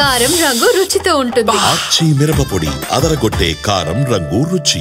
కారం రంగు రుచితో ఉంటుంది. ఆచి మిరపపొడి అదరగొట్టే కారం రంగు రుచి.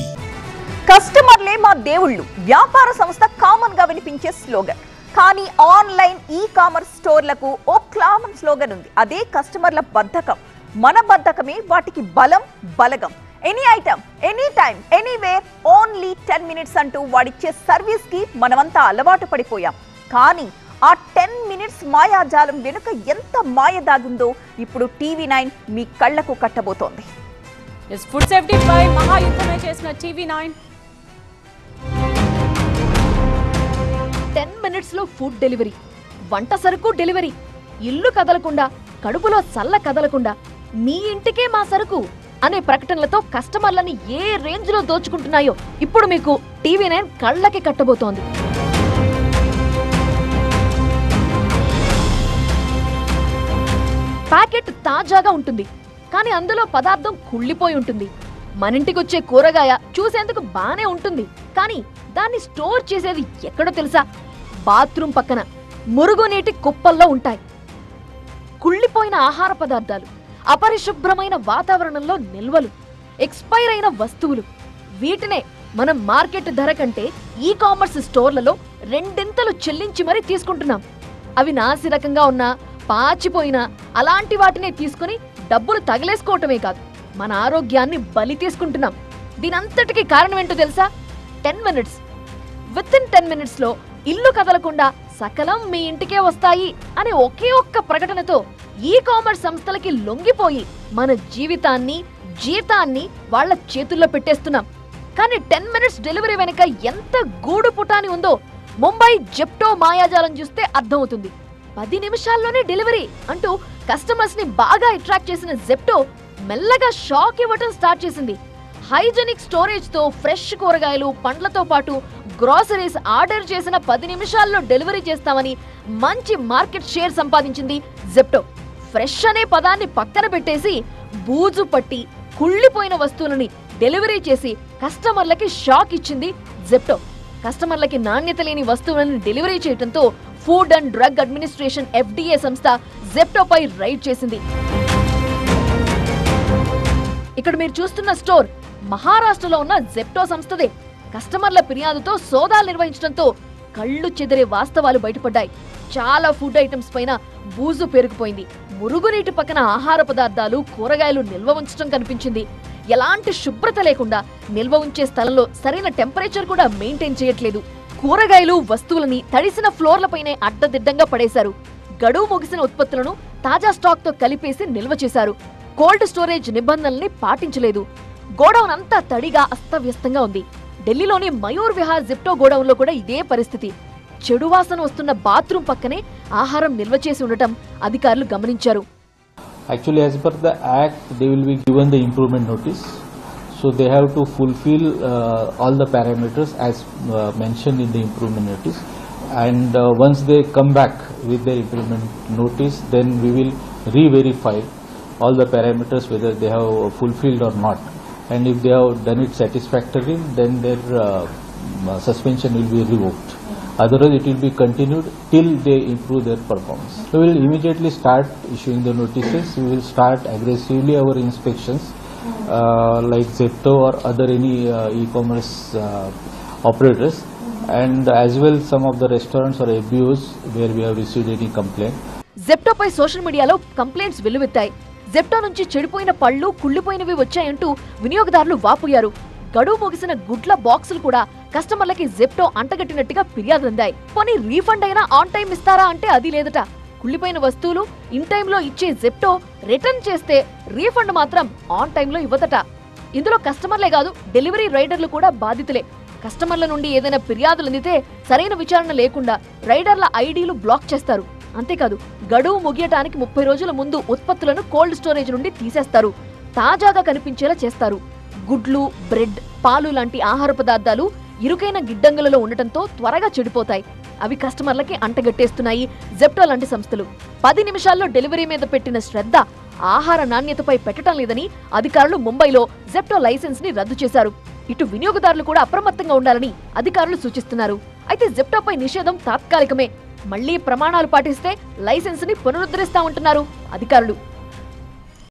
కస్టమర్లే మా దేవుళ్ళు వ్యాపార సంస్థ కామన్ గా వినిపించే స్లోగన్. కానీ ఆన్లైన్ ఈ కామర్స్ స్టోర్లకు ఓ కామన్ స్లోగన్ ఉంది. అదే కస్టమర్ల బద్ధకం. మన బద్ధకమే వాటికి బలం, బలగం. Any item, any time, anywhere, only 10 minutes అంటూ వాడిచ్చే సర్వీస్ కి మనమంతా అలవాటు పడిపోయాం. కానీ ఆ 10 minutes మాయాజాలం వెనుక ఎంత మాయ దాగుందో ఇప్పుడు TV9 మీ కళ్ళకు కట్టబోతోంది. ఫుడ్ సేఫ్టీ పై మహాయుద్ధమే చేసిన TV9. 10 minutes లో ఫుడ్ డెలివరీ, వంట సరుకు డెలివరీ, ఇల్లు కదలకుండా, కడుపులో సల్ల కదలకుండా మీ ఇంటికే మా సరుకు అనే ప్రకటనలతో కస్టమర్లని ఏ రేంజ్ లో దోచుకుంటున్నాయో ఇప్పుడు మీకు TV9 కళ్ళకి కట్టబోతోంది. ప్యాకెట్ తాజాగా ఉంటుంది, కానీ అందులో పదార్థం కుళ్ళిపోయి ఉంటుంది. మనింటికొచ్చే కూరగాయ చూసేందుకు బానే ఉంటుంది, కానీ దాన్ని స్టోర్ చేసేది ఎక్కడో తెలుసా? బాత్రూమ్ పక్కన మురుగునీటి కుప్పల్లో ఉంటాయి. కుళ్ళిపోయిన ఆహార పదార్థాలు, అపరిశుభ్రమైన వాతావరణంలో నిల్వలు, ఎక్స్పైర్ అయిన వస్తువులు. వీటినే మనం మార్కెట్ ధర కంటే ఈ కామర్స్ స్టోర్లలో 2 చెల్లించి మరీ తీసుకుంటున్నాం. అవి నాసిరకంగా ఉన్నా, పాచిపోయినా అలాంటి వాటినే తీసుకుని డబ్బులు తగిలేసుకోవటమే కాదు, మన ఆరోగ్యాన్ని బలి తీసుకుంటున్నాం. దీనంతటికీ కారణం ఏంటో తెలుసా? 10 minutes. వితిన్ 10 minutes లో ఇల్లు కదలకుండా సకలం మీ ఇంటికే వస్తాయి అనే ఒకే ఒక్క ప్రకటనతో ఈ కామర్స్ సంస్థలకి లొంగిపోయి మన జీవితాన్ని, జీతాన్ని వాళ్ల చేతుల్లో పెట్టేస్తున్నాం. కానీ 10 minutes డెలివరీ వెనుక ఎంత గూడు పుటాని ఉందో ముంబై జెప్టో మాయాజాలం చూస్తే అర్థమవుతుంది. 10 నిమిషాల్లోనే డెలివరీ అంటూ కస్టమర్స్ ని బాగా అట్రాక్ట్ చేసిన జెప్టో మెల్లగా షాక్ ఇవ్వటం స్టార్ట్ చేసింది. హైజెనిక్ స్టోరేజ్ తో ఫ్రెష్ కూరగాయలు, పండ్లతో పాటు గ్రోసరీస్ ఆర్డర్ చేసిన 10 నిమిషాల్లో డెలివరీ చేస్తామని మంచి మార్కెట్ షేర్ సంపాదించింది జెప్టో. ఫ్రెష్ అనే పదాన్ని పక్కన పెట్టేసి బూజు పట్టి కుళ్ళిపోయిన వస్తువులని డెలివరీ చేసి కస్టమర్లకి షాక్ ఇచ్చింది జెప్టో. కస్టమర్లకి నాణ్యత లేని వస్తువులను డెలివరీ చేయడంతో food and drug administration FDA సంస్థ జెప్టోపై రైడ్ చేసింది. ఇక్కడ మీరు చూస్తున్న స్టోర్ మహారాష్ట్రలో ఉన్న జెప్టో సంస్థదే. కస్టమర్ల ఫిర్యాదుతో సోదాలు నిర్వహించడంతో కళ్ళు చెదిరే వాస్తవాలు బయటపడ్డాయి. చాలా ఫుడ్ ఐటమ్స్ పైన బూజు పెరిగిపోయింది. మురుగునీటి పక్కన ఆహార పదార్థాలు, కూరగాయలు నిల్వ ఉంచడం కనిపించింది. ఎలాంటి శుభ్రత లేకుండా నిల్వ ఉంచే స్థలంలో సరైన టెంపరేచర్ కూడా మెయింటైన్ చేయట్లేదు. కూరగాయలు, వస్తువులని తడిసిన ఫ్లోర్లపైనే అడ్డదిడ్డంగా పడేశారు. గడువు ముగిసిన ఉత్పత్తులను తాజా స్టాక్ తో కలిపేసి నిల్వ చేశారు. కోల్డ్ స్టోరేజ్ నిబంధనల్ని పాటించలేదు. గోడౌన్ అంతా తడిగా అస్తవ్యస్తంగా ఉంది. ఢిల్లీలోని మయూర్ విహార్ జెప్టో గోడౌన్ లో కూడా ఇదే పరిస్థితి. చెడు వాసన వస్తున్న బాత్రూమ్ పక్కనే ఆహారం నిల్వ చేసి ఉండటం అధికారులు గమనించారు. Actually, as per the act, they will be given the improvement notice. So they have to fulfill all the parameters as mentioned in the improvement notice. And once they come back with their improvement notice, then we will re-verify all the parameters whether they have fulfilled or not. And if they have done it satisfactorily, then their suspension will be revoked. Otherwise, it will be continued till they improve their performance. We will immediately start issuing the notices. We will start aggressively our inspections, like Zepto or other any e-commerce operators, and as well some of the restaurants or ABOs where we have received any complaint. Zepto పై social మీడియాలో complaints వెల్లువెత్తాయి. Zepto నుంచి చెడిపోయిన పళ్ళు, కుళ్ళిపోయినవి వచ్చాయంటూ వినియోగదారులు వాపోయారు. గడువు ముగిసిన గుడ్ల బాక్సులు కూడా కస్టమర్లకి జెప్టో అంటగట్టినట్టుగా ఫిర్యాదులు అందాయి. పోనీ రీఫండ్ అయినా ఆన్ టైం ఇస్తారా అంటే అది లేదట. కుళ్ళిపోయిన వస్తువులు ఇన్ టైంలో ఇచ్చే జెప్టో రిటర్న్ చేస్తే రీఫండ్ మాత్రం ఆన్ టైంలో ఇవ్వదట. ఇందులో కస్టమర్లే కాదు, డెలివరీ రైడర్లు కూడా బాధితులే. కస్టమర్ల నుండి ఏదైనా ఫిర్యాదులు అందితే సరైన విచారణ లేకుండా రైడర్ల ఐడీలు బ్లాక్ చేస్తారు. అంతేకాదు, గడువు ముగియటానికి 30 రోజుల ముందు ఉత్పత్తులను కోల్డ్ స్టోరేజ్ నుండి తీసేస్తారు. తాజాగా కనిపించేలా చేస్తారు. గుడ్లు, బ్రెడ్, పాలు లాంటి ఆహార పదార్థాలు ఇరుకైన గిడ్డంగులలో ఉండటంతో త్వరగా చెడిపోతాయి. అవి కస్టమర్లకి అంటగట్టేస్తున్నాయి జెప్టో లాంటి సంస్థలు. 10 నిమిషాల్లో డెలివరీ మీద పెట్టిన శ్రద్ధ ఆహార నాణ్యతపై పెట్టడం లేదని అధికారులు ముంబైలో జెప్టో లైసెన్స్ ని రద్దు చేశారు. ఇటు వినియోగదారులు కూడా అప్రమత్తంగా ఉండాలని అధికారులు సూచిస్తున్నారు. అయితే జెప్టోపై నిషేధం తాత్కాలికమే. మళ్లీ ప్రమాణాలు పాటిస్తే లైసెన్స్ ని పునరుద్ధరిస్తామంటున్నారు అధికారులు.